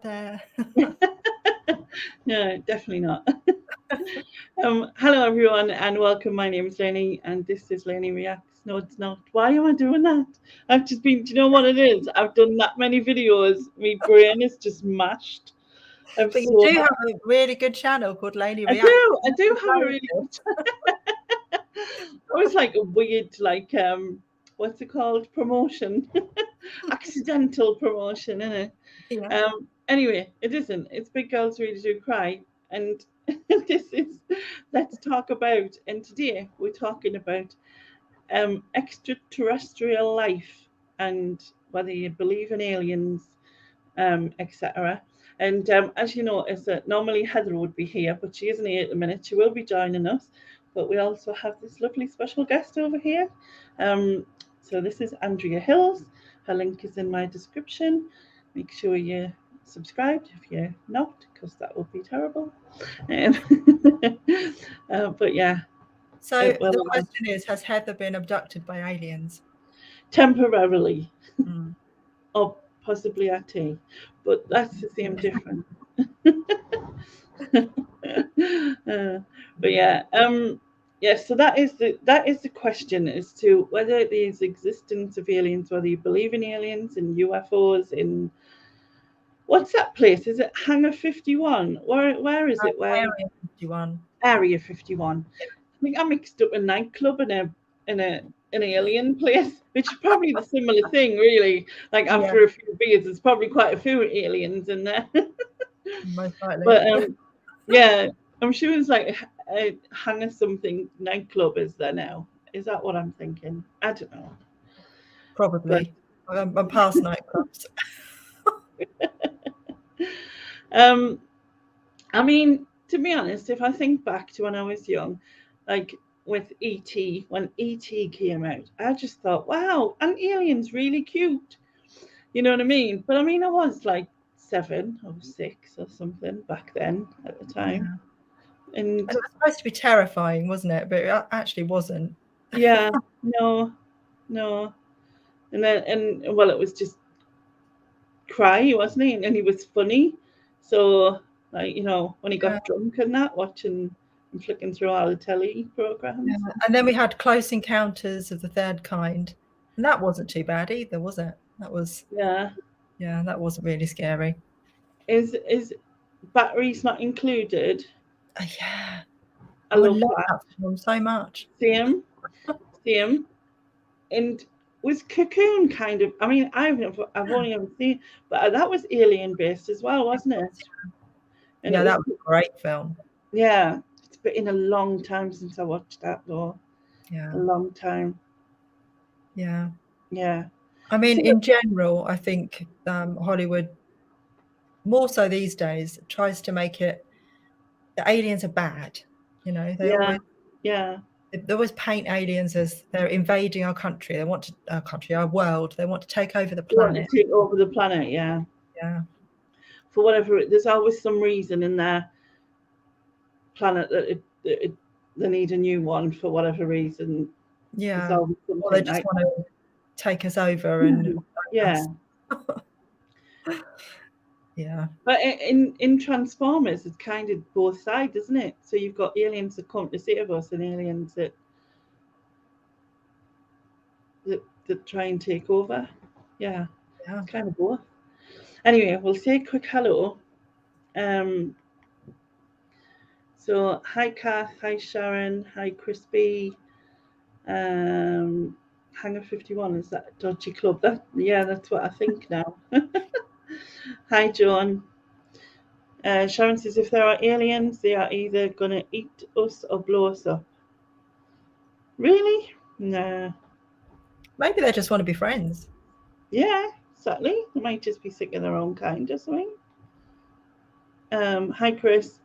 there. No, definitely not. Hello, everyone, and welcome. My name is Lenny, and this is Lenny Reacts. No, it's not. Why am I doing that? I've just been, do you know what it is? I've done that many videos. My brain is just mashed. I'm But you so do have a really good channel called Lady I React. do have a really good always like a weird, like, what's it called? Promotion. Accidental promotion, isn't it? Yeah. Anyway, it isn't. It's Big Girls Really Do Cry. And this is Let's Talk About. And today we're talking about extraterrestrial life and whether you believe in aliens, etc. And as you notice, normally Heather would be here, but she isn't here at the minute. She will be joining us. But we also have this lovely special guest over here. Um, so this is Andrea Hills. Her link is in my description. Make sure you subscribed if you're not, because that would be terrible. Um, but yeah. So the question is, has Heather been abducted by aliens? Temporarily. Mm. Or possibly at tea. But that's the same difference. But yeah, so that is the question as to whether there's existence of aliens, whether you believe in aliens and UFOs. In what's that place? Is it Hangar 51? Where is it? Where Area 51. Area 51. I think I mixed up a nightclub and an alien place, which is probably the similar thing, really. Like after a few beers, there's probably quite a few aliens in there. Most likely. But yeah, I'm sure it's like a Hangar something nightclub is there now. Is that what I'm thinking? I don't know. Probably. I'm past nightclubs. I mean, to be honest, if I think back to when I was young, like with E.T., when E.T. came out, I just thought, wow, an alien's really cute. You know what I mean? But I mean, I was like 7 or 6 or something back then at the time. Yeah. And it was supposed to be terrifying, wasn't it? But it actually wasn't. Yeah, no. And then, well, it was just cry, wasn't he? And he was funny. So, like, you know, when he got drunk and that, watching and flicking through all the telly programs. Yeah. And then we had Close Encounters of the Third Kind. And that wasn't too bad either, was it? That was that wasn't really scary. Is batteries not included? Yeah. I love that film so much. Same. And was Cocoon kind of? I mean, I've only ever seen, but that was alien based as well, wasn't it? And that was a great film. Yeah, it's been a long time since I watched that, though. Yeah, a long time. Yeah. I mean, in general, I think Hollywood, more so these days, tries to make it the aliens are bad. You know, they always paint aliens as they're invading our country. They want to our world. They want to take over the planet. They want to take over the planet, yeah. For whatever, there's always some reason in their planet that they need a new one for whatever reason. Yeah, or they just want to take us over and Yeah. But in Transformers, it's kind of both sides, isn't it? So you've got aliens that come to save us and aliens that try and take over. Yeah. It's kind of both. Anyway, we'll say a quick hello. So hi Kath, hi Sharon, hi Crispy. Hangar 51, is that a dodgy club? That's what I think now. Hi John. Sharon says if there are aliens, they are either gonna eat us or blow us up. Really? No. Maybe they just want to be friends. Yeah, certainly. They might just be sick of their own kind or something. Hi Chris.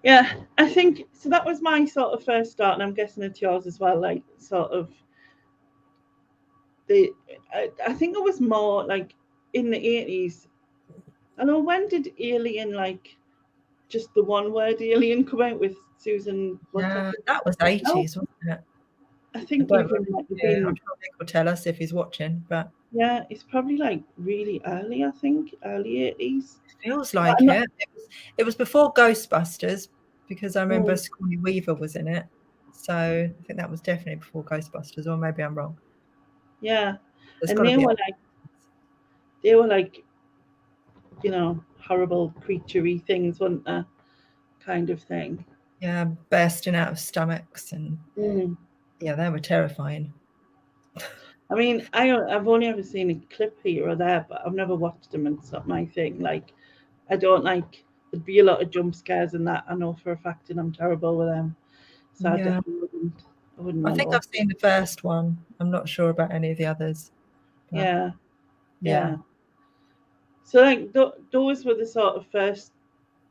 Yeah, I think so. That was my sort of first start, and I'm guessing it's yours as well. Like sort of I think it was more like in the 80s. I know, when did Alien, like just the one word Alien, come out with Susan? That was 80s, wasn't it? I think even might have been. I'm sure Nick will tell us if he's watching, but yeah, it's probably like really early. I think early 80s. Feels like it. It was before Ghostbusters, because I remember Sigourney Weaver was in it. So I think that was definitely before Ghostbusters, or maybe I'm wrong. Yeah, There's and got to be. They were like, you know, horrible creaturey things, weren't they? Kind of thing. Yeah, bursting out of stomachs and yeah, they were terrifying. I mean, I've only ever seen a clip here or there, but I've never watched them, and it's not my thing. Like, I don't like. There'd be a lot of jump scares and that. I know for a fact, and I'm terrible with them. So I definitely wouldn't. I wouldn't. I think I've seen the first one. I'm not sure about any of the others. Yeah. So like those were the sort of first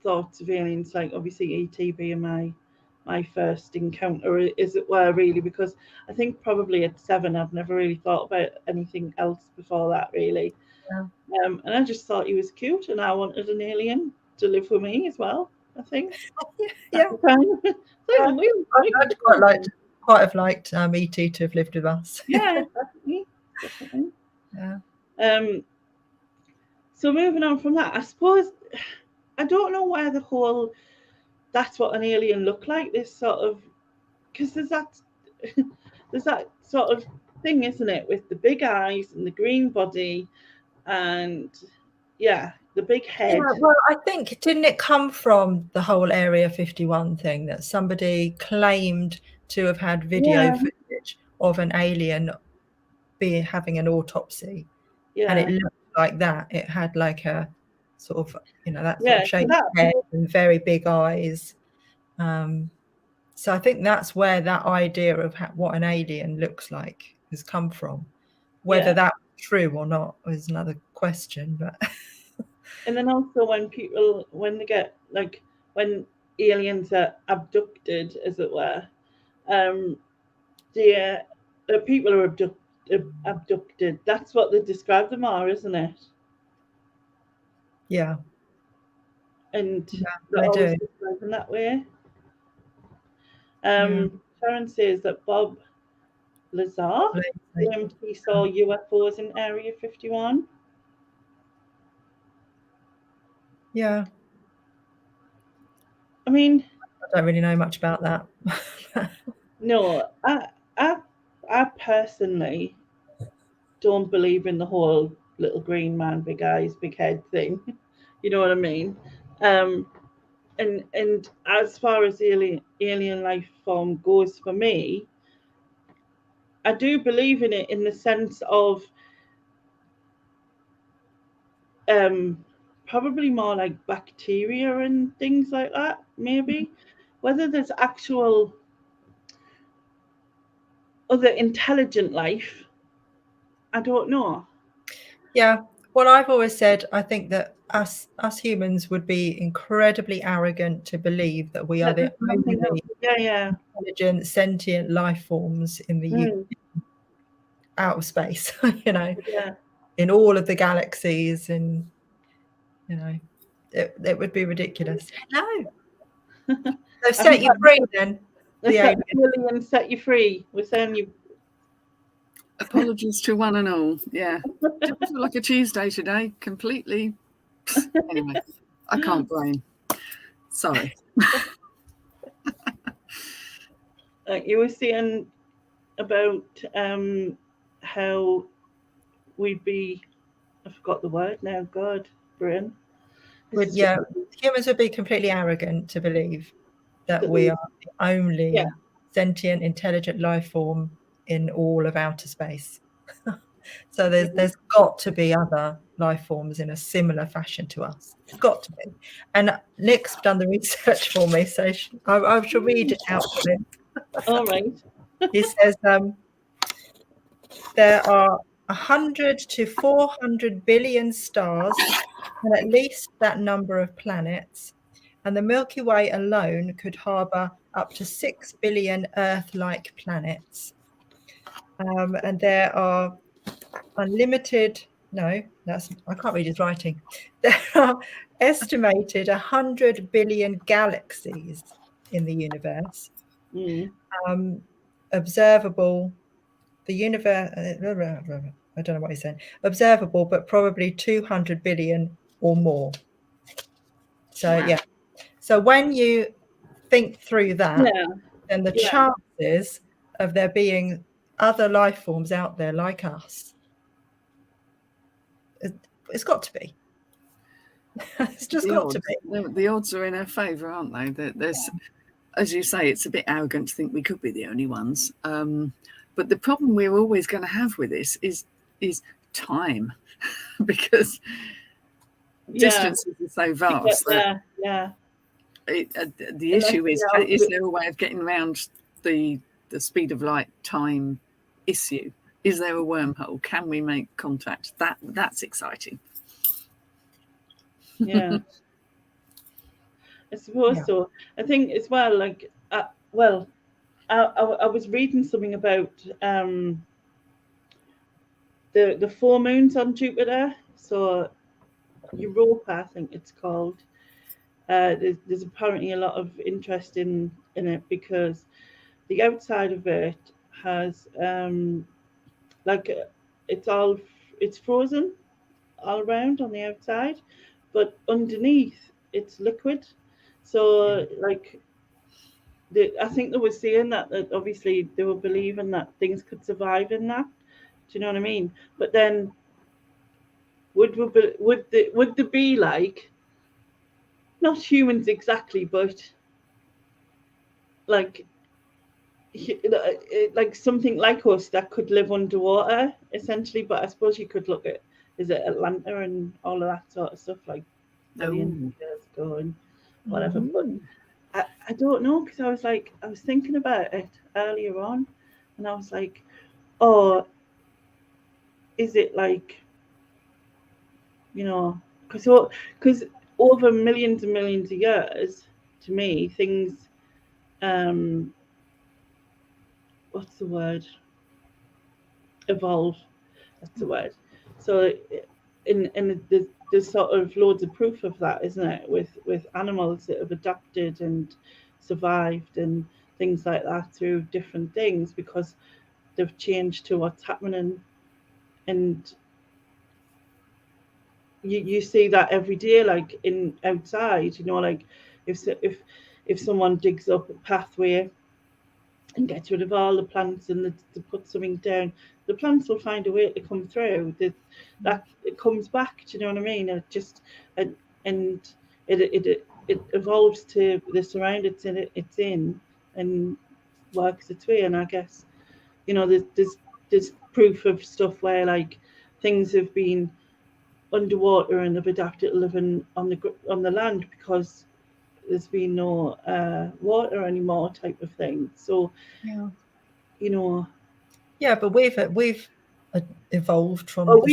thoughts of aliens. Like obviously ET being my first encounter, as it were, really, because I think probably at 7 I've never really thought about anything else before that, really. Yeah. And I just thought he was cute, and I wanted an alien to live with me as well. I think. Yeah. I'd quite have liked ET to have lived with us. Yeah, definitely. Yeah. So moving on from that, I suppose I don't know where the whole that's what an alien looked like. This sort of because there's that sort of thing, isn't it, with the big eyes and the green body, and the big head. Yeah, well, I think, didn't it come from the whole Area 51 thing, that somebody claimed to have had video footage of an alien having an autopsy, and it looked like that. It had like a sort of, that sort of shaped head and very big eyes. So I think that's where that idea of what an alien looks like has come from. Whether that's true or not is another question, but and then also when they get like when aliens are abducted, as it were, the people are abducted. That's what they describe them are, isn't it? Yeah. And they're always described in that way. Sharon says that Bob Lazar claimed he saw UFOs in Area 51. Yeah. I mean, I don't really know much about that. No, I personally don't believe in the whole little green man, big eyes, big head thing. You know what I mean? And as far as alien life form goes for me, I do believe in it in the sense of probably more like bacteria and things like that, maybe. Whether there's actual other intelligent life, I don't know. Yeah. Well, I've always said, I think that us humans would be incredibly arrogant to believe that we are the only intelligent, sentient life forms in the outer space, in all of the galaxies, and it would be ridiculous. Hello. They've set you free then. The alien set you free. We're saying you. Apologies to one and all. Yeah. Didn't feel like a Tuesday today. Completely. Anyway, I can't blame. Sorry. You were saying about how we'd be. I forgot the word now. God, brain. Humans would be completely arrogant to believe that we are the only sentient, intelligent life form in all of outer space. So there's got to be other life forms in a similar fashion to us. It's got to be. And Nick's done the research for me, so I shall read it out to him. All right. He says there are 100 to 400 billion stars and at least that number of planets, and the Milky Way alone could harbour up to 6 billion Earth-like planets. And there are unlimited, I can't read his writing. There are estimated 100 billion galaxies in the universe. observable, the universe, I don't know what he's saying, observable, but probably 200 billion or more. So Wow. yeah, so when you think through that, then the chances of there being other life forms out there like us, it's got to be. It's just got to be. The odds are in our favour, aren't they? There's, as you say, it's a bit arrogant to think we could be the only ones. But the problem we're always going to have with this is time, because distances are so vast. The issue is there a way of getting around the speed of light time issue? Is there a wormhole? Can we make contact? That's exciting. Yeah. I suppose so. I think as well, like, I was reading something about the full moons on Jupiter. So Europa, I think it's called. There's apparently a lot of interest in it, because the outside of it has it's frozen all around on the outside, but underneath it's liquid. So like, I think they were saying that obviously they were believing that things could survive in that. Do you know what I mean? But then would there be, like, not humans exactly, but like something like us that could live underwater essentially? But I suppose you could look at, is it Atlanta and all of that sort of stuff, like millions of years ago and whatever. But I don't know, because I was thinking about it earlier on, and I was like, oh, is it like, because over millions and millions of years, to me, things, what's the word? Evolve. That's the word. So, there's sort of loads of proof of that, isn't it? With animals that have adapted and survived and things like that through different things, because they've changed to what's happening. And you see that every day, like in outside, like if someone digs up a pathway and gets rid of all the plants and to put something down, the plants will find a way to come through. That it comes back. Do you know what I mean? It just and it evolves to the surround it's in and works its way. And I guess there's proof of stuff where, like, things have been underwater and have adapted to living on the land because there's been no water anymore, type of thing. So but we've evolved from so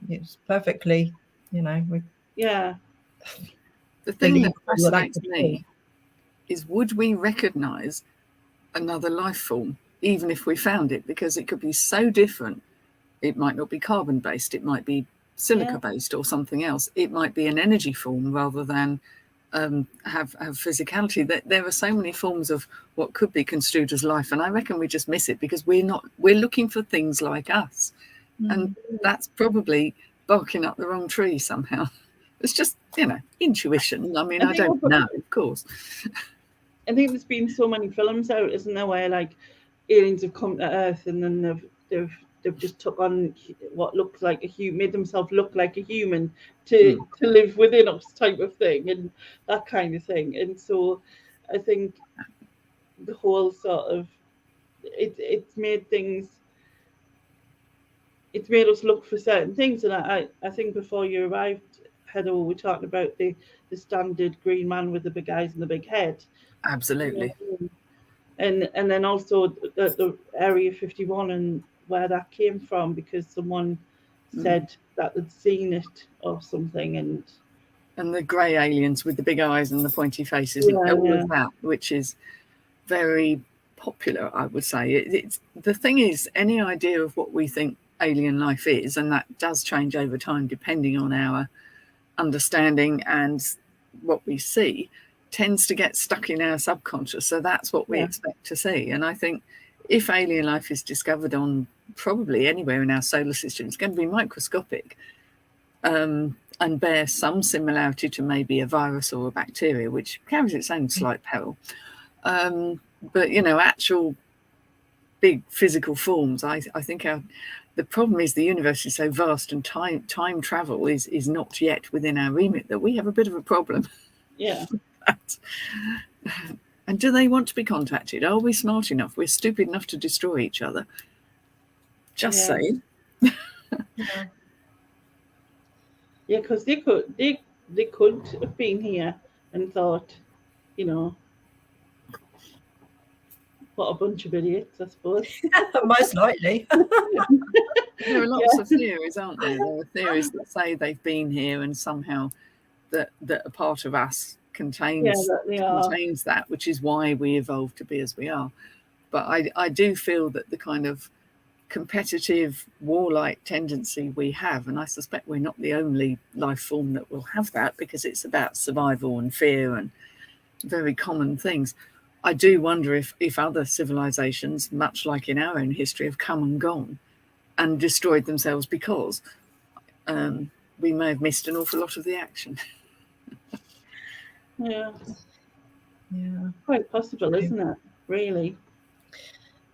it's perfectly, the thing that fascinates me is, would we recognize another life form even if we found it? Because it could be so different. It might not be carbon based, it might be silica based or something else. It might be an energy form rather than have physicality. There are so many forms of what could be construed as life, and I reckon we just miss it because we're looking for things like us. And that's probably barking up the wrong tree somehow. It's just, intuition. I mean, I don't know, of course. I think there's been so many films out, isn't there, where, like, aliens have come to Earth and then they've just took on what looks like a human, made themselves look like a human to live within us, type of thing, and that kind of thing. And so I think the whole sort of it's made us look for certain things. And I think before you arrived, Heather, we were talking about the standard green man with the big eyes and the big head. Absolutely. And then also the Area 51 and where that came from, because someone said that they'd seen it or something. And the grey aliens with the big eyes and the pointy faces, all of that, which is very popular, I would say. It's the thing is, any idea of what we think alien life is, and that does change over time depending on our understanding and what we see, tends to get stuck in our subconscious. So that's what we expect to see. And I think if alien life is discovered on probably anywhere in our solar system, it's going to be microscopic and bear some similarity to maybe a virus or a bacteria, which carries its own slight peril. But, you know, actual big physical forms, I think the problem is the universe is so vast, and time travel is not yet within our remit, that we have a bit of a problem. Yeah. And do they want to be contacted? Are we smart enough? We're stupid enough to destroy each other. Just saying. Yeah, because they could have been here and thought, you know, what a bunch of idiots, I suppose. Most likely. There are lots of theories, aren't there? There are theories that say they've been here and somehow that a part of us contains that, which is why we evolved to be as we are. But I do feel that the kind of competitive, warlike tendency we have, and I suspect we're not the only life form that will have that, because it's about survival and fear and very common things. I do wonder if other civilizations, much like in our own history, have come and gone and destroyed themselves because we may have missed an awful lot of the action. Yeah. Quite possible, isn't it? Really.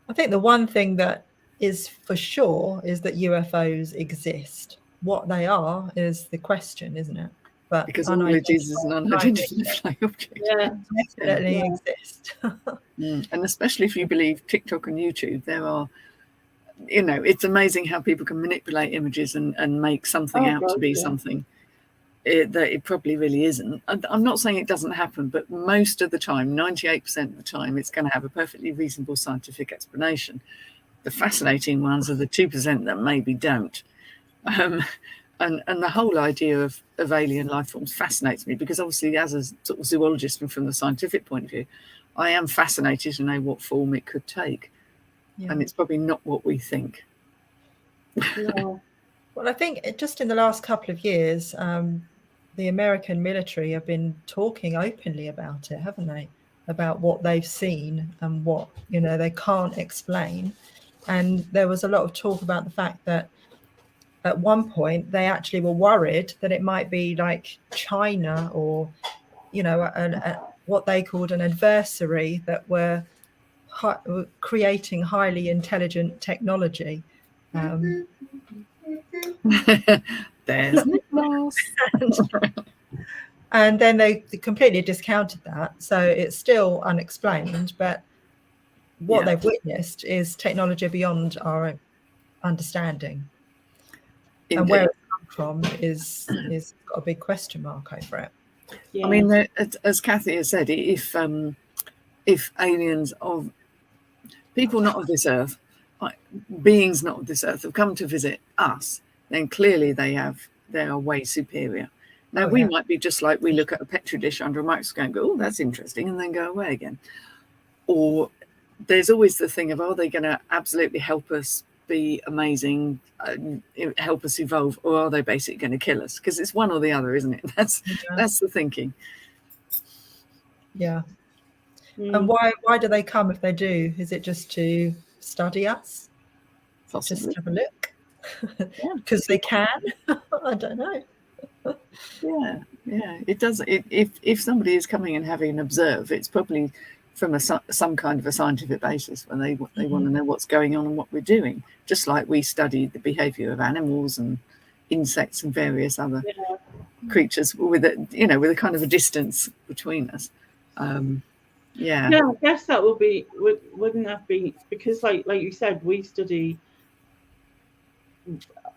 I think the one thing that is for sure is that UFOs exist. What they are is the question, isn't it? But because all it is an unidentified flying object. Yeah, definitely exist. And especially if you believe TikTok and YouTube, there are, you know, it's amazing how people can manipulate images and make something out to be something that it probably really isn't. I'm not saying it doesn't happen, but most of the time, 98% of the time, it's going to have a perfectly reasonable scientific explanation. The fascinating ones are the 2% that maybe don't. And the whole idea of alien life forms fascinates me, because obviously as a sort of zoologist and from the scientific point of view, I am fascinated to know what form it could take. And it's probably not what we think. No. Well, I think just in the last couple of years, the American military have been talking openly about it, haven't they? About what they've seen and what, you know, they can't explain. And there was a lot of talk about the fact that at one point they actually were worried that it might be like China or, you know, what they called an adversary that were creating highly intelligent technology. There's Nicholas. And then they completely discounted that. So it's still unexplained, but what they've witnessed is technology beyond our understanding. Indeed. And where it's come from is got a big question mark over it. I mean, as Kathy has said, if aliens of people not of this earth, beings not of this earth, have come to visit us, then clearly they are way superior. Now, we might be just like we look at a petri dish under a microscope and go, oh, that's interesting, and then go away again. Or there's always the thing of, are they going to absolutely help us be amazing, help us evolve, or are they basically going to kill us? Because it's one or the other, isn't it? That's the thinking. Yeah. And why do they come if they do? Is it just to study us? Possibly. Just have a look? Because they can? I don't know. Yeah, it does. If somebody is coming and having an observe, it's probably from some kind of a scientific basis, when they want to know what's going on and what we're doing, just like we study the behavior of animals and insects and various other creatures with a kind of a distance between us. I guess that wouldn't that be, because like you said, we study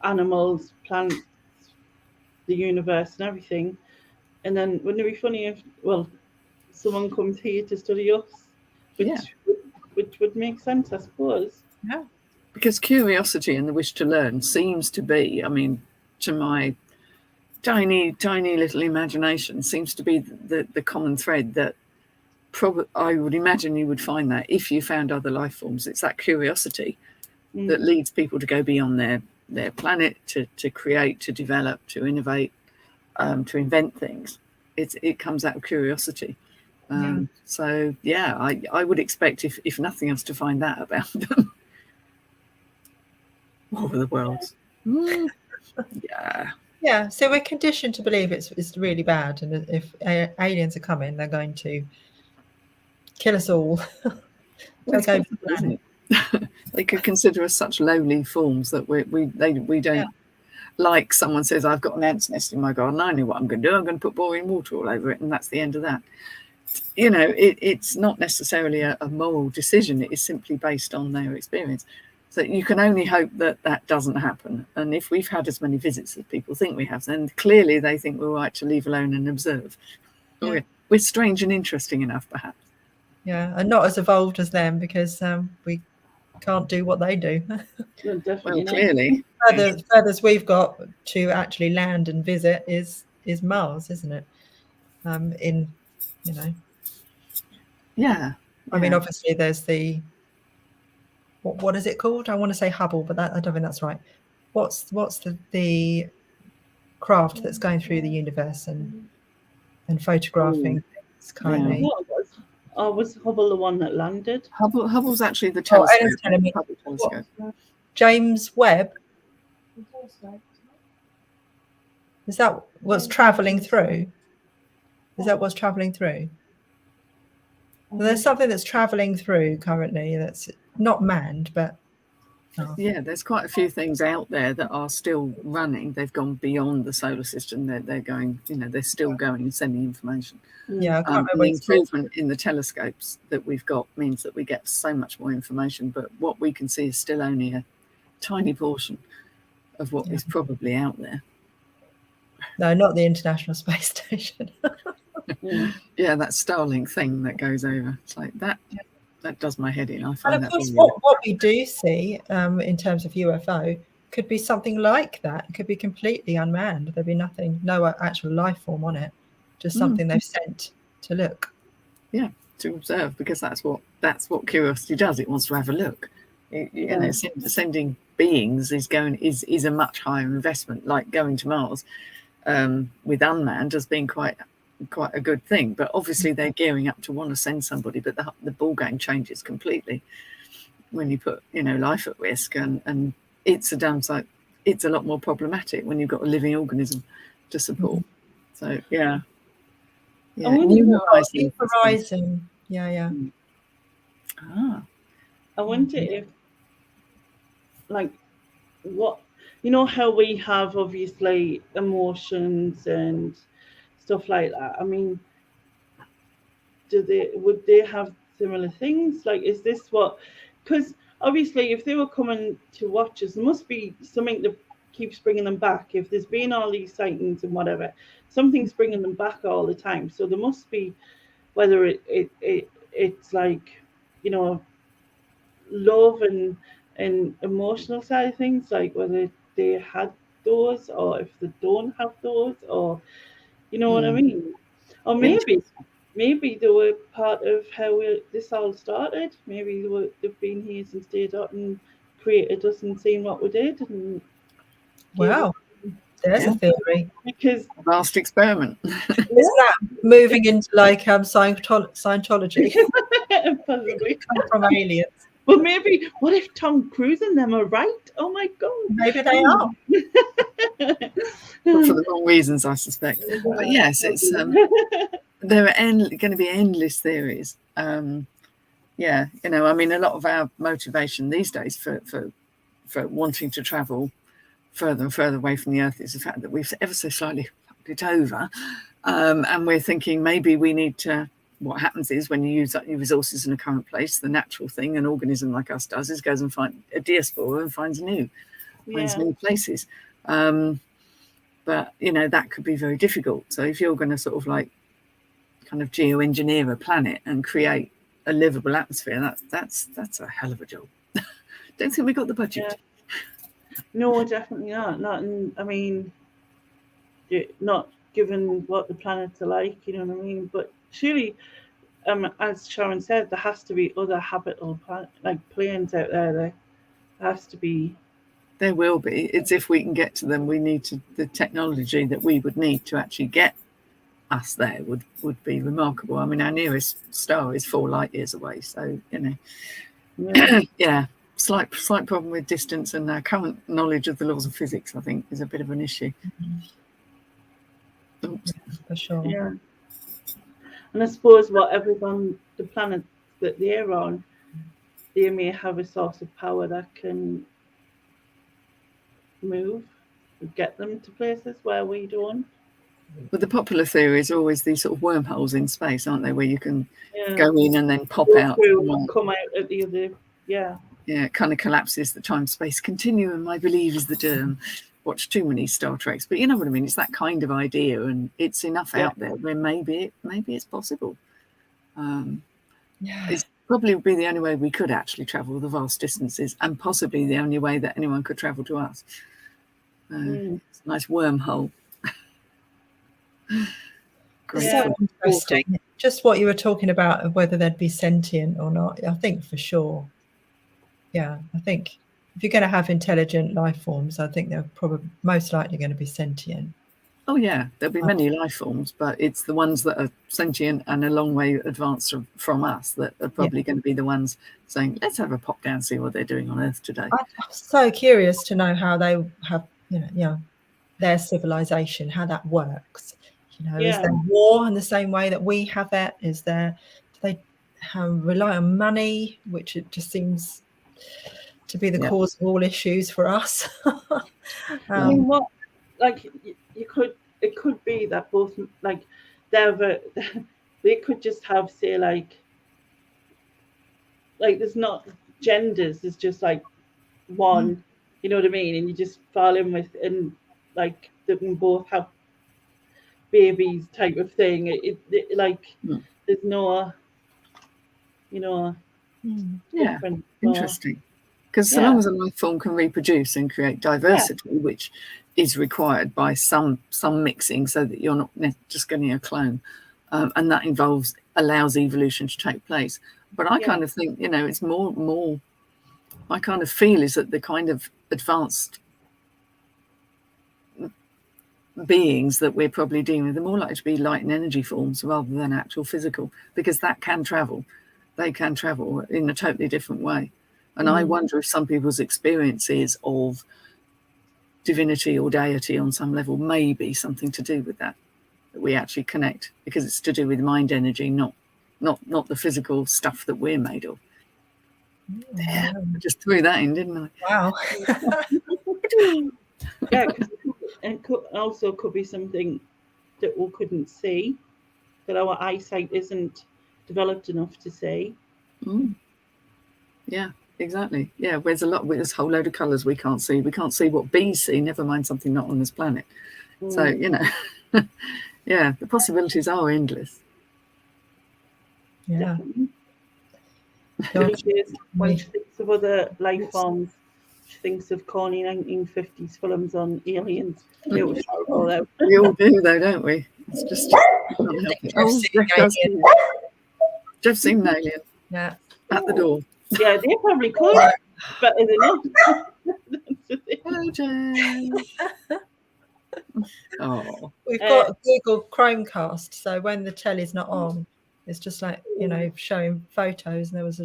animals, plants, the universe and everything, and then wouldn't it be funny if someone comes here to study us, which would make sense, I suppose. Because curiosity and the wish to learn seems to be, I mean, to my tiny little imagination, seems to be the common thread that I would imagine you would find that if you found other life forms. It's that curiosity that leads people to go beyond their planet, to create, to develop, to innovate, to invent things. It comes out of curiosity. So yeah, I would expect, if nothing else, to find that about them. What were the worlds? Yeah, so we're conditioned to believe it's really bad, and if aliens are coming, they're going to kill us all. Take over the planet. They could consider us such lowly forms that we don't, like someone says, I've got an ant's nest in my garden, I know what I'm going to do, I'm going to put boiling water all over it, and that's the end of that. You know, it's not necessarily a moral decision, it is simply based on their experience. So you can only hope that that doesn't happen. And if we've had as many visits as people think we have, then clearly they think we're right to leave alone and observe. Yeah. We're strange and interesting enough, perhaps. Yeah, and not as evolved as them, because we can't do what they do. Definitely clearly. Furthest we've got to actually land and visit is Mars, isn't it? Yeah. I mean, obviously there's the what is it called? I want to say Hubble, but I don't think that's right. What's the craft that's going through the universe and photographing things currently? Was Hubble the one that landed? Hubble's actually the telescope. Ellen's telling me telescope. James Webb. Is that what's traveling through? Is that what's traveling through? There's something that's traveling through currently that's not manned, but yeah, there's quite a few things out there that are still running. They've gone beyond the solar system. They're going, they're still going and sending information. Yeah, I can't remember. The improvement in the telescopes that we've got means that we get so much more information, but what we can see is still only a tiny portion of what is probably out there. No, not the International Space Station. Yeah, that Starlink thing that goes over. It's like that does my head in. I find and of that course, what we do see in terms of UFO could be something like that. It could be completely unmanned. There'd be no actual life form on it, just something they've sent to look. Yeah, to observe, because that's what curiosity does. It wants to have a look. Sending beings is a much higher investment. Like going to Mars with unmanned has been quite a good thing, but obviously they're gearing up to want to send somebody, but the ball game changes completely when you put life at risk, and it's a downside. It's a lot more problematic when you've got a living organism to support. So New Horizon. Yeah. I wonder if, like, what how we have obviously emotions and stuff like that. I mean, would they have similar things? Like, is this what? Because obviously, if they were coming to watch us, there must be something that keeps bringing them back. If there's been all these sightings and whatever, something's bringing them back all the time. So there must be, whether it's like, love and emotional side of things, like whether they had those, or if they don't have those, or what I mean. Or maybe they were part of how this all started. Maybe they've been here since day dot and created us and seen what we did. And wow, there's a theory. Because vast experiment. Isn't that moving into like Scientology? Possibly. Come from aliens. Well, maybe. What if Tom Cruise and them are right? Oh my God. Maybe they are. But for the wrong reasons, I suspect. But yes, it's there are going to be endless theories. I mean, a lot of our motivation these days for wanting to travel further and further away from the Earth is the fact that we've ever so slightly fucked it over, and we're thinking maybe we need to. What happens is, when you use up your resources in a current place, the natural thing an organism like us does is goes and finds a diaspora and finds new places. But that could be very difficult. So if you're going to sort of like kind of geoengineer a planet and create a livable atmosphere, that's a hell of a job. Don't think we got the budget. No, definitely not. I mean, not given what the planets are like, you know what I mean? But surely, as Sharon said, there has to be other habitable planes out there. There has to be. There will be. It's if we can get to them. We need the technology that we would need to actually get us there would be remarkable. I mean, our nearest star is 4 light years away, so yeah, slight problem with distance, and our current knowledge of the laws of physics, I think, is a bit of an issue. Oops. Yeah, for sure. Yeah. And I suppose whatever's on the planet that they're on, they may have a source of power that can move, get them to places where we don't. But the popular theory is always these sort of wormholes in space, aren't they, where you can go in and then pop out. And come out at the other, yeah, it kind of collapses the time-space continuum, I believe, is the term. Watch too many Star Treks, but you know what I mean. It's that kind of idea, and it's enough out there where maybe it's possible. It's probably be the only way we could actually travel the vast distances, and possibly the only way that anyone could travel to us. It's a nice wormhole. It's so interesting. Just what you were talking about of whether they'd be sentient or not. I think for sure. Yeah, I think if you're going to have intelligent life forms, I think they're probably most likely going to be sentient. Oh yeah, there'll be many life forms, but it's the ones that are sentient and a long way advanced from us that are probably going to be the ones saying, let's have a pop down, see what they're doing on Earth today. I'm so curious to know how they have, their civilization, how that works. Is there war in the same way that we have it? Do they rely on money, which it just seems to be the cause of all issues for us? I mean, it could be that both, like, they could just have, say, like there's not genders, there's just like one, you know what I mean, and you just fall in with, and like they can both have babies type of thing. There's no, interesting. Because so long as a life form can reproduce and create diversity, which is required by some mixing, so that you're not just getting a clone, and that allows evolution to take place. But I kind of think, it's more. I kind of feel is that the kind of advanced beings that we're probably dealing with are more likely to be light and energy forms rather than actual physical, because that can travel. They can travel in a totally different way. And I wonder if some people's experiences of divinity or deity on some level may be something to do with that we actually connect, because it's to do with mind energy, not the physical stuff that we're made of. I just threw that in, didn't I? Wow. Yeah, because it could be something that we couldn't see, that our eyesight isn't developed enough to see. Yeah, exactly. Yeah, there's a whole load of colours we can't see. We can't see what bees see, never mind something not on this planet. So, yeah, the possibilities are endless. Yeah. When she thinks of other life forms, she thinks of corny 1950s films on aliens. We all do, though, don't we? It's just Jeff's seen an alien. Yeah. At the door. Yeah, they probably could, better than it. Hello, Jeff. Oh. We've got Google Chromecast, so when the telly's not on, it's just like, showing photos, and there was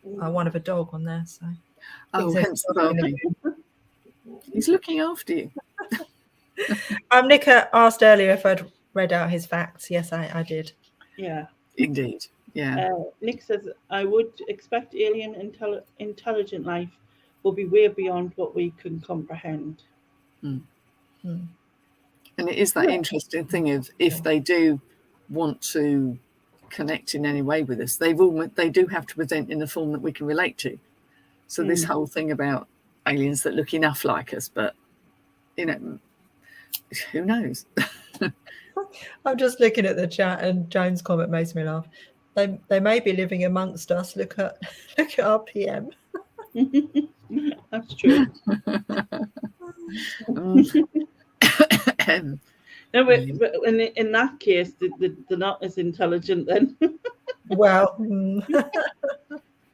one of a dog on there. So hence the barking. He's looking after you. Nick asked earlier if I'd read out his facts. Yes, I did. Yeah. Indeed. Yeah. Nick says, I would expect alien intelligent life will be way beyond what we can comprehend. And it is that interesting thing of, if they do want to connect in any way with us, they do have to present in a form that we can relate to. So this whole thing about aliens that look enough like us, but who knows? I'm just looking at the chat, and Joan's comment makes me laugh. They may be living amongst us. Look at our PM. That's true. No, but in that case, they're not as intelligent then. Well,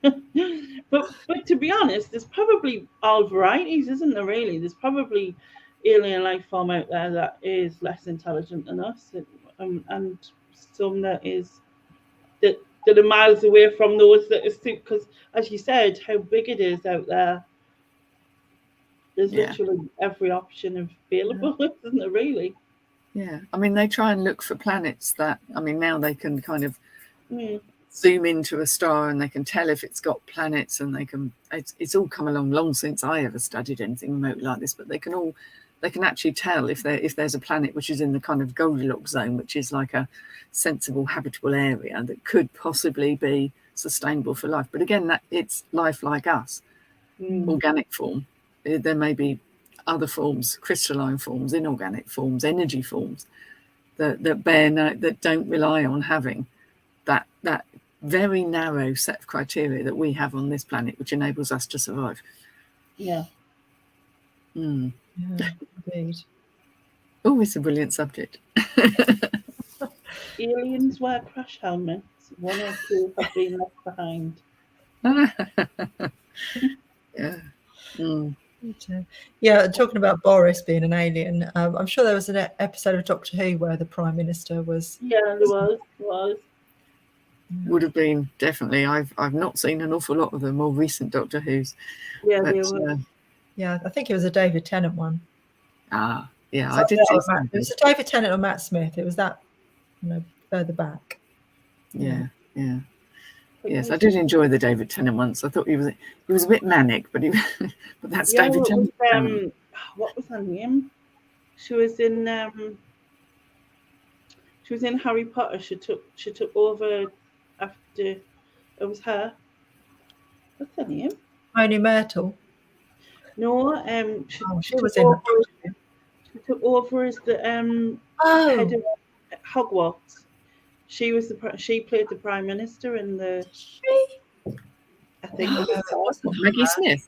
but to be honest, there's probably all varieties, isn't there? Really, there's probably alien life form out there that is less intelligent than us, and some that are miles away from those that are, because as you said, how big it is out there. There's literally every option available, isn't there, really? Yeah, I mean, they try and look for planets that, I mean, now they can kind of zoom into a star and they can tell if it's got planets, and they can, it's all come along long since I ever studied anything remotely like this, but they can actually tell if there's a planet which is in the kind of Goldilocks zone, which is like a sensible habitable area that could possibly be sustainable for life. But again, that it's life like us, organic form. There may be other forms, crystalline forms, inorganic forms, energy forms that don't rely on having that very narrow set of criteria that we have on this planet, which enables us to survive. Yeah. Yeah, indeed. Oh, it's a brilliant subject. Aliens wear crash helmets. 1 or 2 have been left behind. Yeah. Yeah, talking about Boris being an alien, I'm sure there was an episode of Doctor Who where the Prime Minister was. Yeah, there was. Would have been, definitely. I've not seen an awful lot of the more recent Doctor Who's. Yeah, but, they were. Yeah, I think it was a David Tennant one. Yeah, So I did see it was a David Tennant or Matt Smith. It was that, further back. Yeah. Yes, I did enjoy the David Tennant ones. I thought he was a bit manic, but that's David Tennant. What was her name? She was in Harry Potter. She took over after it was her. What's her name? Moaning Myrtle. No, she was in. She took over as the head of Hogwarts. She played the Prime Minister in the. I think it wasn't Maggie Smith.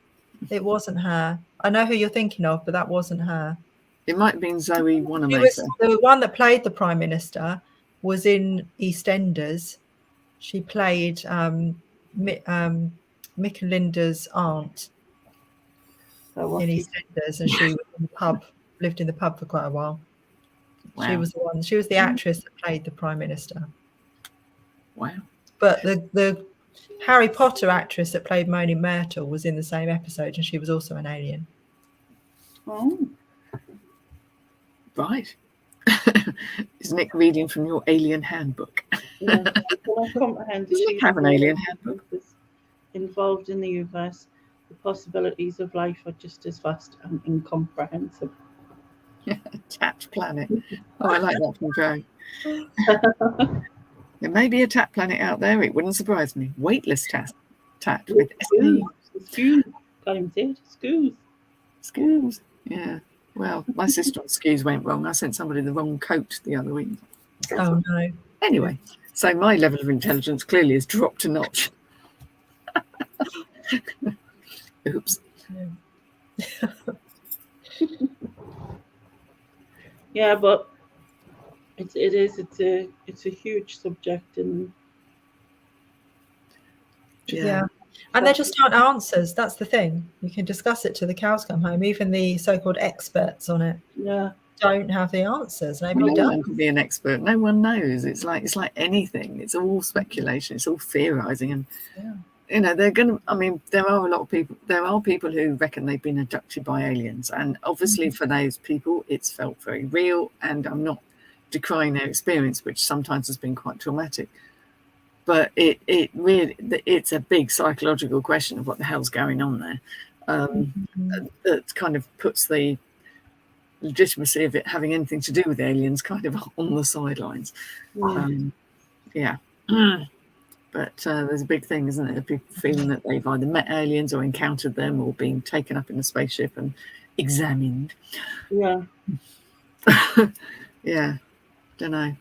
It wasn't her. I know who you're thinking of, but that wasn't her. It might have been Zoe Wanamaker. The one that played the Prime Minister was in EastEnders. She played Mick and Linda's aunt in EastEnders, and she was in the pub, lived in the pub for quite a while. Wow. She was the one. She was the actress that played the Prime Minister. Wow. But the Harry Potter actress that played Moaning Myrtle was in the same episode, and she was also an alien. Oh. Right. Is Nick reading from your alien handbook? Yeah. Does Nick have an alien handbook? Involved in the universe, the possibilities of life are just as vast and incomprehensible. Tapped planet. Oh, I like that from Joe. There may be a tap planet out there. It wouldn't surprise me. Weightless tap with Scoos. Yeah. Well, my sister on Scoos went wrong. I sent somebody the wrong coat the other week. Oh no. Anyway, so my level of intelligence clearly has dropped a notch. Oops. Yeah, but it's a huge subject, and and there just aren't answers. That's the thing. You can discuss it till the cows come home. Even the so-called experts on it don't have the answers. Nobody does. No one can be an expert. No one knows. It's like anything. It's all speculation. It's all theorizing, and they're going to. I mean, there are a lot of people. There are people who reckon they've been abducted by aliens, and obviously for those people, it's felt very real. And I'm not decrying their experience, which sometimes has been quite traumatic. But it's a big psychological question of what the hell's going on there. That kind of puts the legitimacy of it having anything to do with aliens kind of on the sidelines. But there's a big thing, isn't it? People feeling that they've either met aliens or encountered them or been taken up in a spaceship and examined. Yeah. Yeah. Don't know.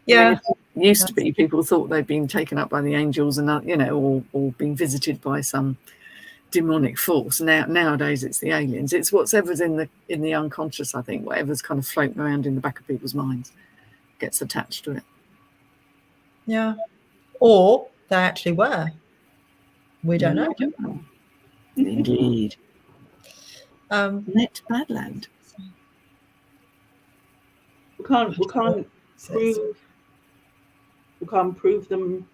Yeah. I mean, it used to be people thought they'd been taken up by the angels and or been visited by some demonic force. Nowadays it's the aliens. It's whatever's in the unconscious, I think. Whatever's kind of floating around in the back of people's minds gets attached to it. Yeah. Or they actually were. We don't know. Indeed. Net Badland. We can't prove them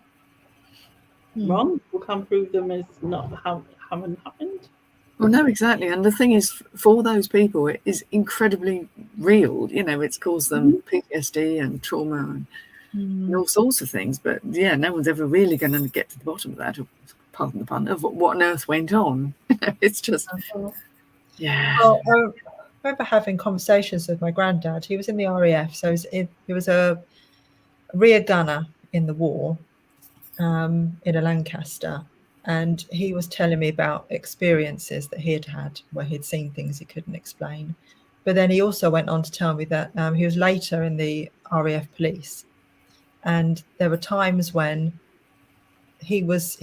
wrong. We can't prove them as not haven't happened. Well, no, exactly. And the thing is, for those people, it is incredibly real. You know, it's caused them PTSD and trauma and all sorts of things. But yeah, no one's ever really going to get to the bottom of that, pardon the pun, of what on earth went on. It's just, yeah. Well, I remember having conversations with my granddad. He was in the RAF, so he was a rear gunner in the war in a Lancaster. And he was telling me about experiences that he had had where he'd seen things he couldn't explain. But then he also went on to tell me that he was later in the RAF police. And there were times when he was,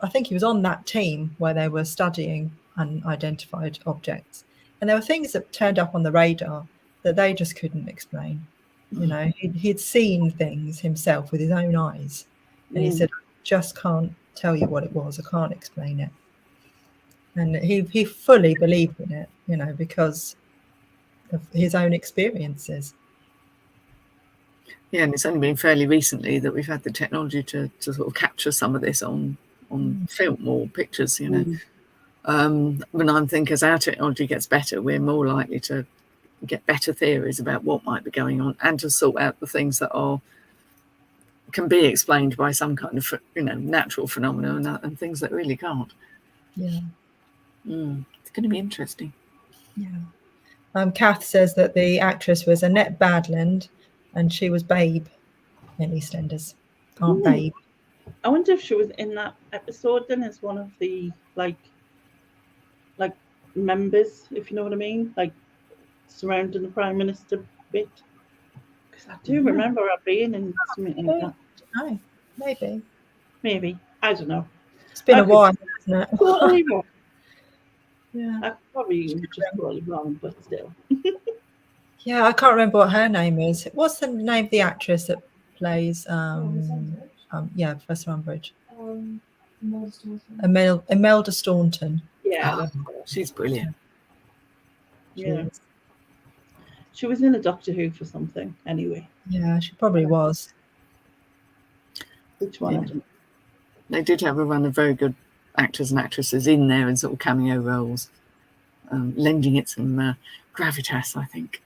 I think he was on that team where they were studying unidentified objects. And there were things that turned up on the radar that they just couldn't explain. You know, he'd seen things himself with his own eyes. And he said, I just can't tell you what it was. I can't explain it. And he fully believed in it, you know, because of his own experiences. Yeah, and it's only been fairly recently that we've had the technology to sort of capture some of this on film or pictures, you know. When I think as our technology gets better, we're more likely to get better theories about what might be going on and to sort out the things that can be explained by some kind of, you know, natural phenomena and things that really can't. Yeah. It's going to be interesting. Yeah. Kath says that the actress was Annette Badland and she was Babe in EastEnders. Aunt Babe. I wonder if she was in that episode then as one of the like members, if you know what I mean, like surrounding the Prime Minister bit. Because I do remember her being in something like that. Oh, maybe. I don't know. It's been a while, hasn't it? Totally wrong. Yeah. I probably just totally wrong, but still. Yeah, I can't remember what her name is. What's the name of the actress that plays Professor Umbridge? Imelda Staunton. Yeah, she's brilliant. Yeah. She was in a Doctor Who for something anyway. Yeah, she probably was. Which one? Yeah. They did have a run of very good actors and actresses in there in sort of cameo roles, lending it some gravitas, I think.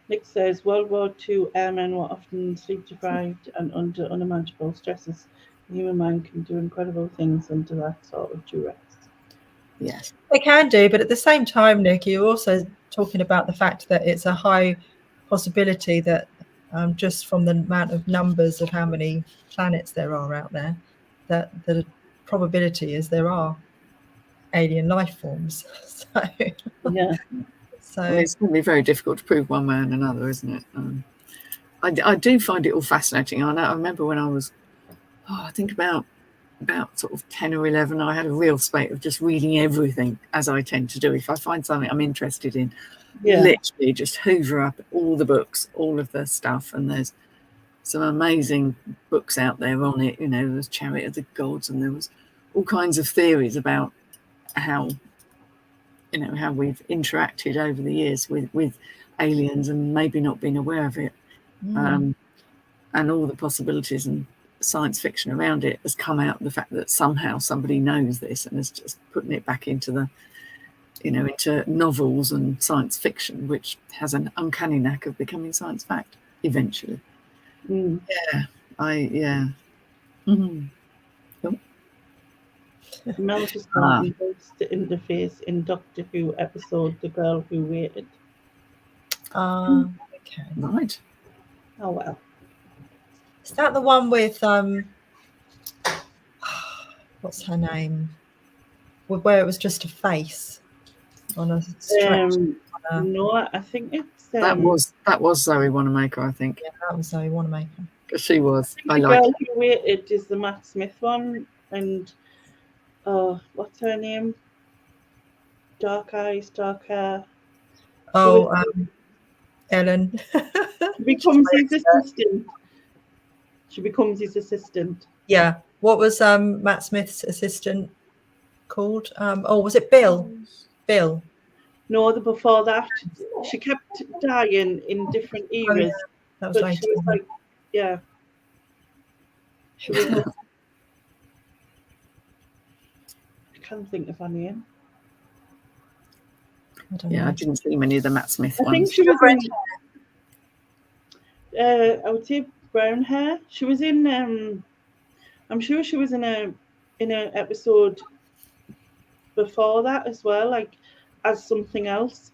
Nick says World War II airmen were often sleep deprived and under unimaginable stresses. The human mind can do incredible things under that sort of duress. Yes, they can do, but at the same time, Nick, you're also talking about the fact that it's a high possibility that just from the amount of numbers of how many planets there are out there, that the probability is there are alien life forms. Yeah. So I mean, it's going to be very difficult to prove one way and another, isn't it? I do find it all fascinating. I remember when I was, I think about sort of 10 or 11, I had a real spate of just reading everything, as I tend to do. If I find something I'm interested in, literally just hoover up all the books, all of the stuff, and there's some amazing books out there on it. You know, there was Chariot of the Gods, and there was all kinds of theories about how we've interacted over the years with aliens and maybe not been aware of it, and all the possibilities and science fiction around it has come out of the fact that somehow somebody knows this and is just putting it back into the, into novels and science fiction, which has an uncanny knack of becoming science fact eventually. Mel just noticed the interface in Doctor Who episode The Girl Who Waited. Okay. Right. Oh well. Is that the one with what's her name? Where it was just a face on a stretch? No, I think it's that was Zoe Wanamaker, I think. Yeah, that was Zoe Wanamaker. Because she was. The Girl Who Waited is the Matt Smith one, and what's her name? Dark eyes, dark hair. Ellen. She becomes his assistant. Yeah. What was Matt Smith's assistant called? Was it Bill? Bill. No, the before that, she kept dying in different eras. That was But later. she was like, yeah. She was. I can't think of her name. I didn't see many of the Matt Smith I ones. think she was in. I would say brown hair. She was in. I'm sure she was in a episode before that as well, like as something else,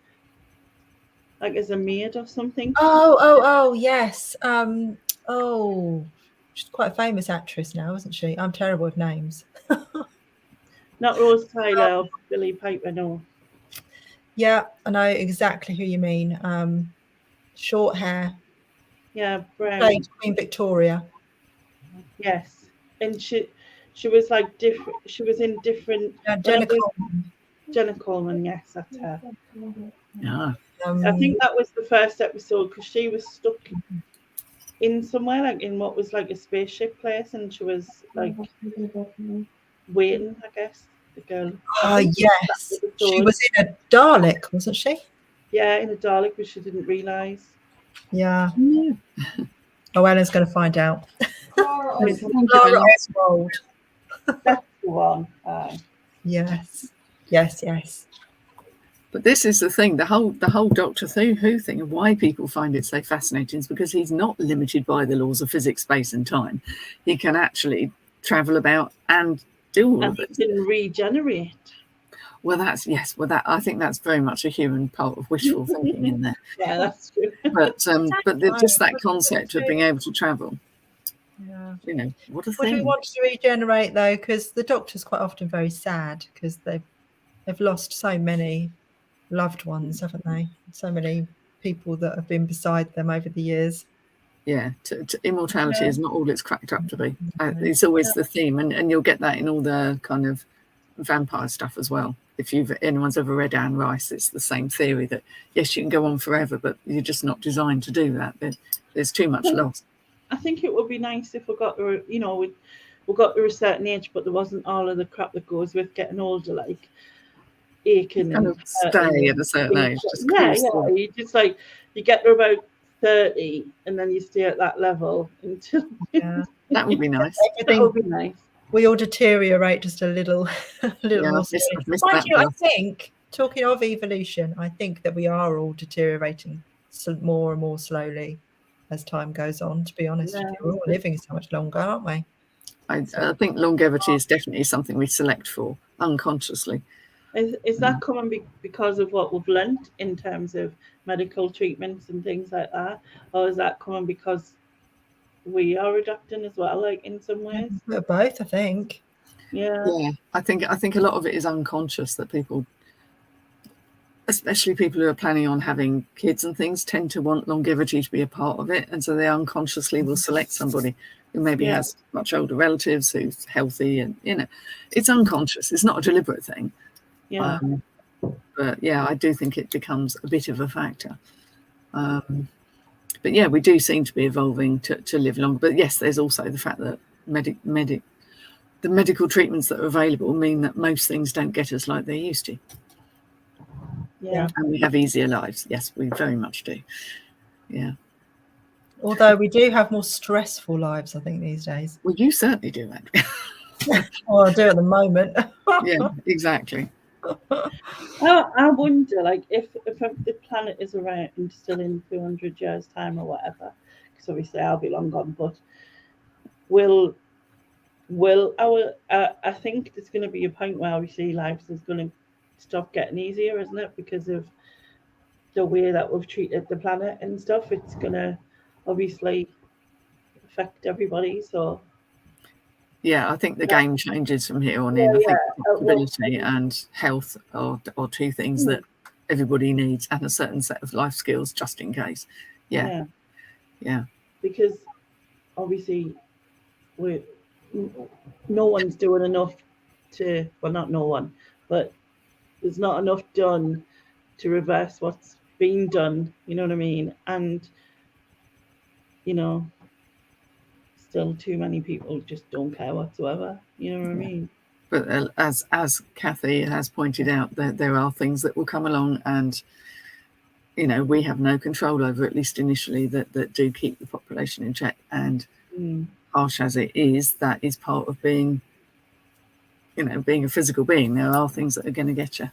like as a maid or something. Oh, yes. She's quite a famous actress now, isn't she? I'm terrible with names. Not Rose Tyler or Billy Piper, no. Yeah, I know exactly who you mean. Short hair. Yeah, brown. Played Queen Victoria. Yes, and she was like different. She was in different. Jenna Coleman. Jenna Coleman, yes, that's her. Yeah. I think that was the first episode because she was stuck in somewhere, like in what was like a spaceship place, and she was like waiting, I guess. The girl. Yes, she was in a Dalek, wasn't she? Yeah, in a Dalek, which she didn't realise. Yeah. Oh, Ellen's going to find out. Clara Oswald. That's the one. Yes. But this is the thing, the whole Doctor Who thing, and why people find it so fascinating is because he's not limited by the laws of physics, space and time. He can actually travel about and do all of it. He can regenerate. Well, that I think that's very much a human part of wishful thinking in there. Yeah, that's true. But just that concept of being able to travel. Yeah. You know, what a Would thing. we want to regenerate though? Because the Doctor's quite often very sad because they've lost so many loved ones, haven't they? So many people that have been beside them over the years. Yeah, immortality is not all it's cracked up to be. It's always the theme, and you'll get that in all the kind of vampire stuff as well. If anyone's ever read Anne Rice, it's the same theory that yes, you can go on forever, but you're just not designed to do that. There's too much loss. I think it would be nice if we got to, we got to a certain age, but there wasn't all of the crap that goes with getting older, like aching kind and of stay at a certain age. You just like you get to about 30 and then you stay at that level until that would be nice. That would be nice. We all deteriorate just a little more. Mind you, I think, talking of evolution, I think that we are all deteriorating more and more slowly as time goes on, to be honest with you. We're all living so much longer, aren't we? I think longevity is definitely something we select for unconsciously. Is that coming because of what we've learnt in terms of medical treatments and things like that? Or is that coming because we are adapting as well, like in some ways? Both, I think. Yeah. I think a lot of it is unconscious that people, especially people who are planning on having kids and things, tend to want longevity to be a part of it, and so they unconsciously will select somebody who maybe has much older relatives, who's healthy, and it's unconscious. It's not a deliberate thing. Yeah. But I do think it becomes a bit of a factor. But we do seem to be evolving to live longer. But yes, there's also the fact that the medical treatments that are available mean that most things don't get us like they used to. Yeah. And we have easier lives. Yes, we very much do. Yeah. Although we do have more stressful lives, I think, these days. Well, you certainly do, Andrea. Well, I do at the moment. Yeah, exactly. I wonder, like, if the planet is around and still in 200 years' time or whatever, because obviously I'll be long gone, but will our I think there's going to be a point where obviously life is going to stop getting easier, isn't it? Because of the way that we've treated the planet and stuff. It's going to obviously affect everybody. So I think the game changes from here on in. I think adaptability and health are two things that everybody needs, and a certain set of life skills just in case. Yeah. Because obviously no one's doing enough not no one, but there's not enough done to reverse what's been done, you know what I mean? And still too many people just don't care whatsoever, you know what I mean? But as Kathy has pointed out, there are things that will come along, and we have no control over, at least initially, that do keep the population in check. And harsh as it is, that is part of being a physical being. There are things that are going to get you.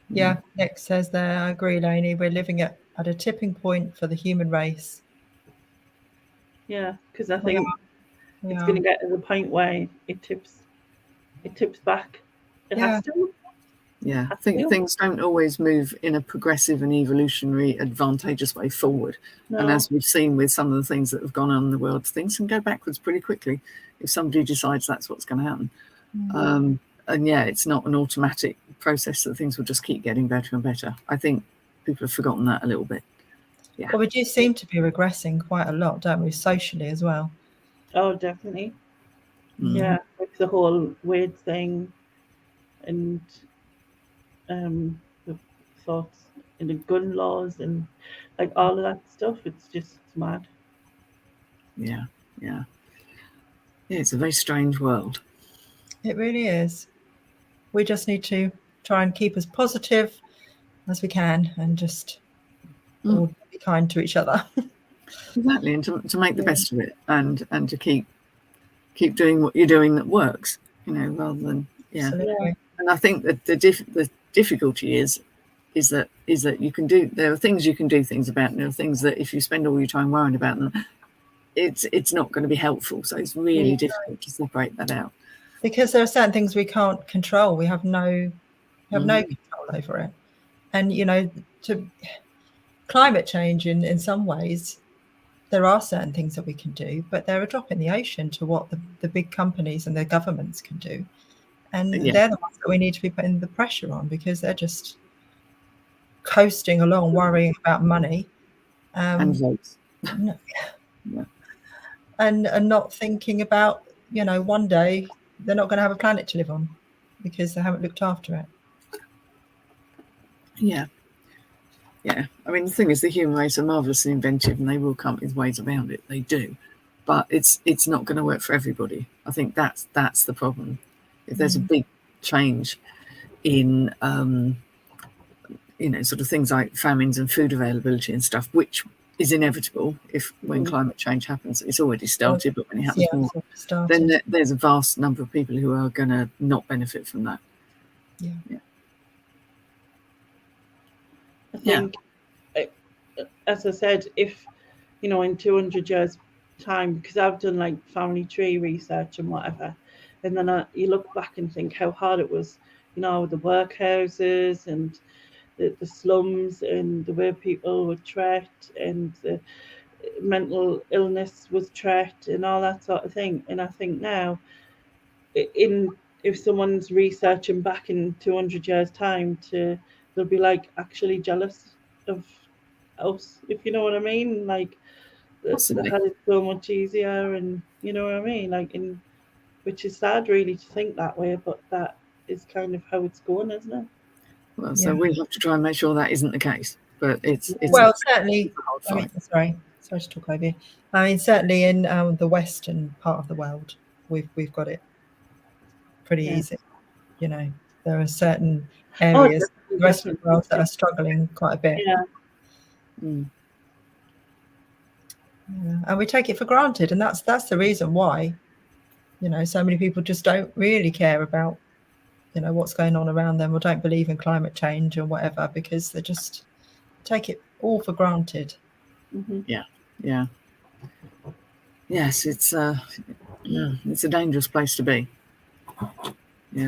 Yeah, Nick says there, I agree, Lainey, we're living at a tipping point for the human race. Yeah, because I think it's going to get to the point where it tips back. It has to. Yeah, I think things don't always move in a progressive and evolutionary advantageous way forward. No. And as we've seen with some of the things that have gone on in the world, things can go backwards pretty quickly if somebody decides that's what's going to happen. And it's not an automatic process that things will just keep getting better and better. I think people have forgotten that a little bit. Yeah. Well, we do seem to be regressing quite a lot, don't we, socially as well? Oh, definitely. Yeah, with the whole weird thing and the thoughts and the gun laws and like all of that stuff. It's mad. Yeah, it's a very strange world. It really is. We just need to try and keep as positive as we can and just all be kind to each other. Exactly, and to make the best of it, and to keep doing what you're doing that works, rather than Absolutely. And I think that the difficulty is that you can do. There are things you can do things about, and there are things that if you spend all your time worrying about them, it's not going to be helpful. So it's really difficult to separate that out. Because there are certain things we can't control. We have no control over it. And to climate change in some ways, there are certain things that we can do, but they're a drop in the ocean to what the big companies and their governments can do. And they're the ones that we need to be putting the pressure on, because they're just coasting along, worrying about money. And votes. And not thinking about, one day they're not going to have a planet to live on because they haven't looked after it. Yeah. I mean, the thing is, the human race are marvelously inventive, and they will come up with ways around it. They do, but it's not going to work for everybody. I think that's the problem. If there's a big change in sort of things like famines and food availability and stuff, which is inevitable when climate change happens. It's already started, but when it happens more, then there's a vast number of people who are going to not benefit from that. I think, as I said, if in 200 years time, because I've done like family tree research and whatever, and then you look back and think how hard it was, the workhouses and the slums and the way people were trapped and the mental illness was trapped and all that sort of thing. And I think now, if someone's researching back in 200 years time, they'll be like actually jealous of us, if you know what I mean. Like they had it so much easier, and you know what I mean. Like which is sad, really, to think that way, but that is kind of how it's going, isn't it? Well, so we'll have to try and make sure that isn't the case. But it's certainly. Sorry to talk over you. I mean, certainly in the western part of the world, we've got it pretty easy. There are certain areas in the rest of the world that are struggling quite a bit. And we take it for granted, and that's the reason why so many people just don't really care about what's going on around them, or don't believe in climate change or whatever, because they just take it all for granted. Yes, it's a dangerous place to be.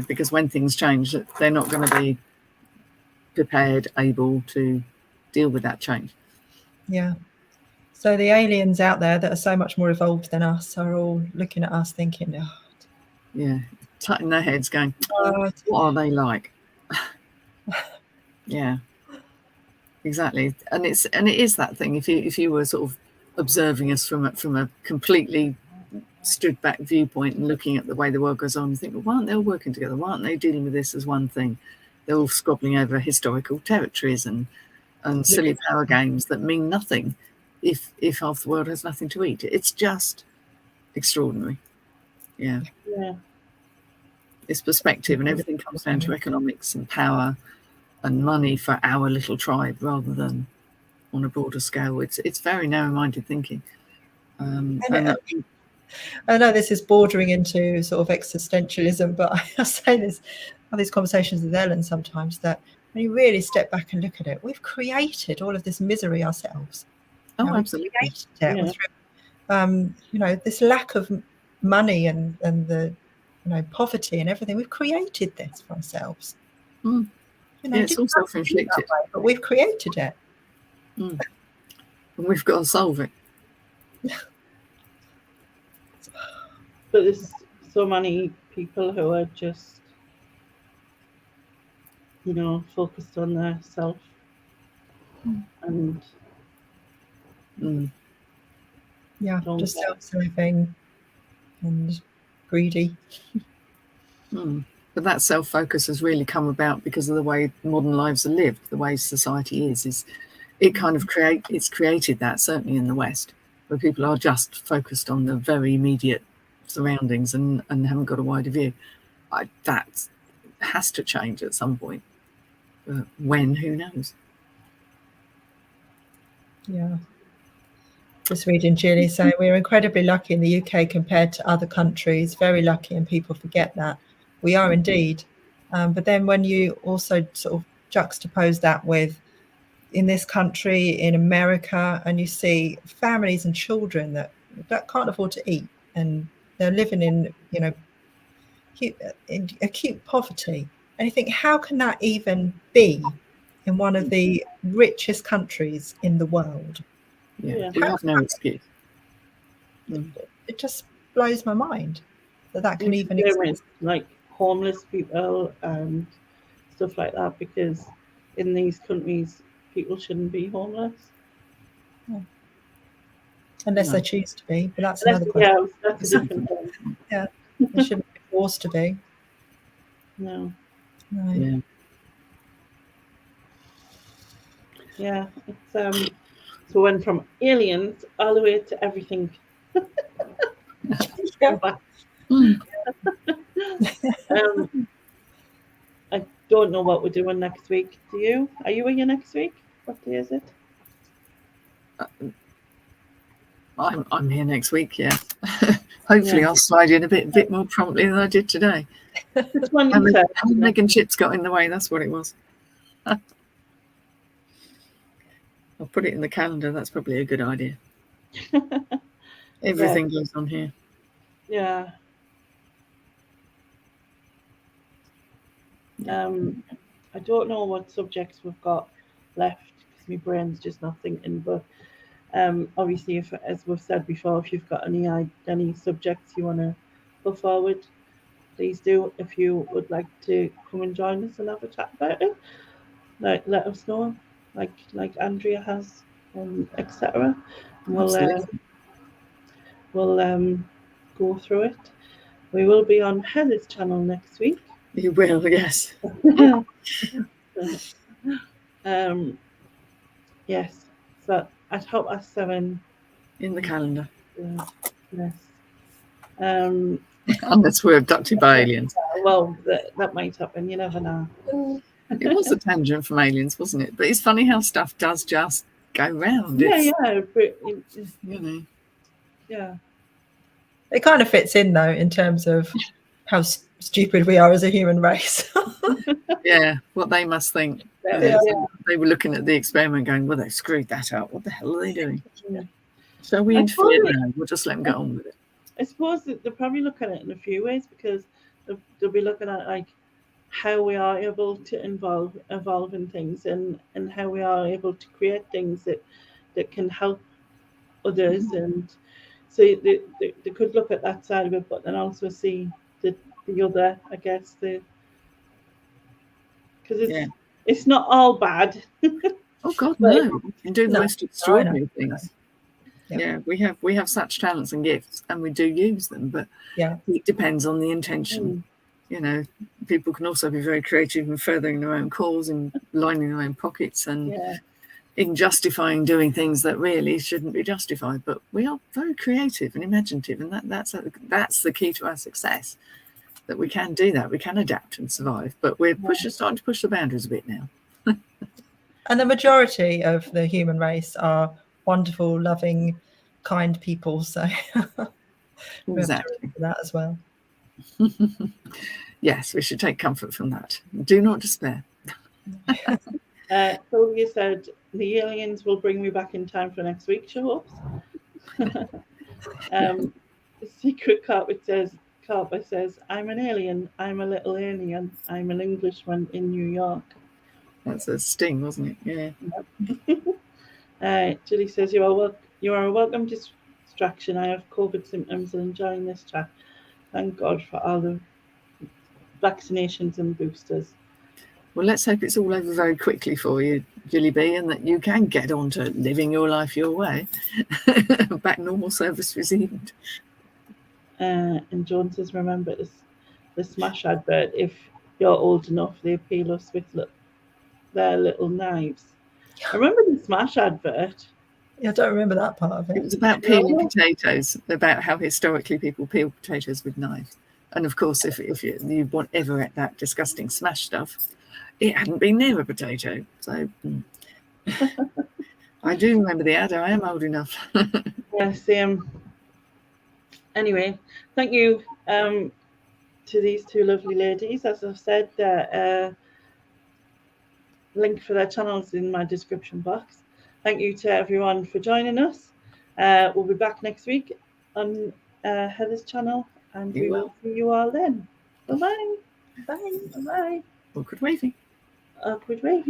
Because when things change, they're not going to be prepared, able to deal with that change. So the aliens out there that are so much more evolved than us are all looking at us thinking, tutting their heads going, what are they like? Exactly. And it is that thing. If you were sort of observing us from a completely stood back viewpoint and looking at the way the world goes on, you think, well, why aren't they all working together? Why aren't they dealing with this as one thing? They're all squabbling over historical territories and silly power games that mean nothing if half the world has nothing to eat. It's extraordinary. Yeah. Yeah. It's perspective, and everything comes down to economics and power and money for our little tribe rather than on a broader scale. It's very narrow-minded thinking. I know this is bordering into sort of existentialism, but I say this, have these conversations with Ellen sometimes, that when you really step back and look at it, we've created all of this misery ourselves. Oh, absolutely. It through, this lack of money and the poverty and everything. We've created this for ourselves. It's all self-inflicted, but we've created it. And we've got to solve it. But there's so many people who are just, focused on their self and just self-serving and greedy. But that self-focus has really come about because of the way modern lives are lived, the way society is it kind of created that, certainly in the West, where people are just focused on the very immediate surroundings and haven't got a wider view. That has to change at some point. But when, who knows? Yeah. Just reading Julie saying we're incredibly lucky in the UK compared to other countries, very lucky, and people forget that. We are indeed. But then when you also sort of juxtapose that with in this country, in America, and you see families and children that can't afford to eat, and they're living in, acute poverty. And you think, how can that even be in one of the richest countries in the world? Yeah. We have no excuse. It just blows my mind that can even exist. Like homeless people and stuff like that, because in these countries people shouldn't be homeless. Unless they choose to be, but that's another question. Yeah, that's a different thing. Yeah, they shouldn't be forced to be. No. Yeah. Yeah, it's so went from aliens all the way to everything. I don't know what we're doing next week. Do you? Are you here next week? What day is it? I'm here next week. Hopefully I'll slide in a bit more promptly than I did today. Meg and Chips got in the way. That's what it was. I'll put it in the calendar. That's probably a good idea. Everything goes on here. Yeah. I don't know what subjects we've got left because my brain's just not thinking. But obviously, as we've said before, if you've got any subjects you want to go forward, please do. If you would like to come and join us and have a chat about it, let us know. Like Andrea has, etc. We'll go through it. We will be on Heather's channel next week. You will, yes. Yes. So at 7:30 in the calendar. Yes. Unless we're abducted by aliens. Well, that might happen. You never know. It was a tangent from aliens, wasn't it? But it's funny how stuff does just go round. Yeah. Yeah. It kind of fits in though in terms of how stupid we are as a human race. Yeah, what they must think. They were looking at the experiment going, well, they screwed that up. What the hell are they doing? Yeah. So we interfere now. We'll just let them get on with it. I suppose that they'll probably look at it in a few ways, because they'll be looking at like how we are able to evolve in things and how we are able to create things that can help others. And so they could look at that side of it, but then also see the other, I guess, because it's not all bad. Oh God, no! We can do the most extraordinary things. Yeah, we have such talents and gifts, and we do use them. But it depends on the intention. You know, people can also be very creative in furthering their own cause and lining their own pockets, and in justifying doing things that really shouldn't be justified. But we are very creative and imaginative, and that's the key to our success. That we can do that, we can adapt and survive. But we're starting to push the boundaries a bit now. And the majority of the human race are wonderful, loving, kind people. So we have to remember that as well. Yes, we should take comfort from that. Do not despair. Sylvia said the aliens will bring me back in time for next week. She hopes. Secret Carpet says, "I'm an alien. I'm a little alien. I'm an Englishman in New York." That's a sting, wasn't it? Yeah. Julie says, "You are a welcome distraction. I have COVID symptoms and enjoying this chat. Thank God for all the vaccinations and boosters." Well, let's hope it's all over very quickly for you, Julie B, and that you can get on to living your life your way. Back normal service resumed. And Joan says, "Remember the Smash advert. If you're old enough, they peel us with their little knives." I remember the Smash advert. Yeah, I don't remember that part of it. It was about peeling potatoes, about how historically people peel potatoes with knives. And of course, if you want ever at that disgusting Smash stuff, it hadn't been near a potato. So I do remember the ad. I am old enough. Yeah, same. Anyway, thank you to these two lovely ladies. As I've said, the link for their channels in my description box. Thank you to everyone for joining us. We'll be back next week on Heather's channel, and we will see you all then. Bye-bye. Bye. Bye-bye. Awkward waving. Awkward waving.